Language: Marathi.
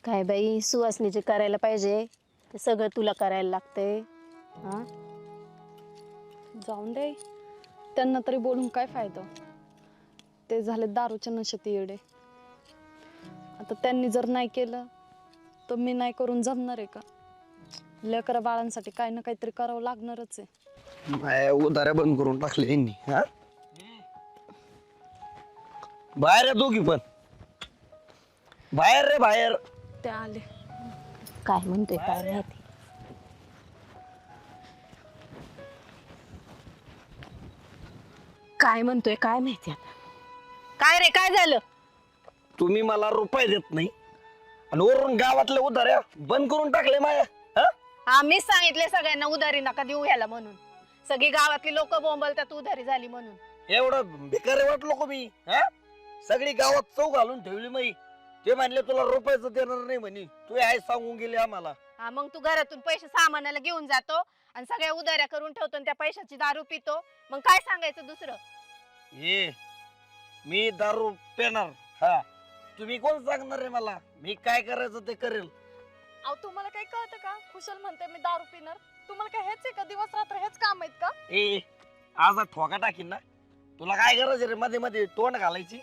काय बाई सुवासनीचे करायला पाहिजे ते सगळं तुला करायला लागतंय. हा जाऊन दे, त्यांना तरी बोलून काय फायदा. ते झाले दारूच्या नशेत येडे. आता त्यांनी जर नाही केलं तर मी नाही करून जमणार आहे का? लेकरा बाळांसाठी काही ना काहीतरी करावं लागणारच आहे. उधाऱ्या बंद करून टाकले यांनी. हा बाहेर आहे दोघी पण, बाहेर रे बाहेर. ते आले. काय म्हणतोय काय माहिती. काय म्हणतोय काय माहिती आता. काय रे काय झालं? तुम्ही मला रुपये देत नाही आणि वरून गावातल्या उधाऱ्या बंद करून टाकले माया. हा मीच सांगितले सगळ्यांना उधारी नका देऊ ह्याला म्हणून. सगळी गावातली लोक बोंबलतात उधारी झाली म्हणून. एवढं भिकारी वाटलो का मी? सगळी गावात चौ घालून ठेवली मी. ते म्हणले तुला रुपयाचं देणार नाही म्हणे. तू आहे सांगून गेले आम्हाला. हा मग तू घरातून पैसे सामानाला घेऊन जातो आणि सगळ्या उधाऱ्या करून ठेवतो आणि त्या पैशाची दारू पितो. मग काय सांगायचं दुसरं? ये मी दारू पेणार. हा तुम्ही कोण सांगणार आहे मला? मी काय करायचं ते करेल. अहो तुम्हाला काही कळतं का? कुशल म्हणते मी दारू पिणार. तुम्हाला काय हेच आहे का? दिवस रात्र हेच काम आहेत का? ए आज ठोका टाकीन ना. तुला काय गरज आहे रे मध्ये मध्ये तोंड घालायची?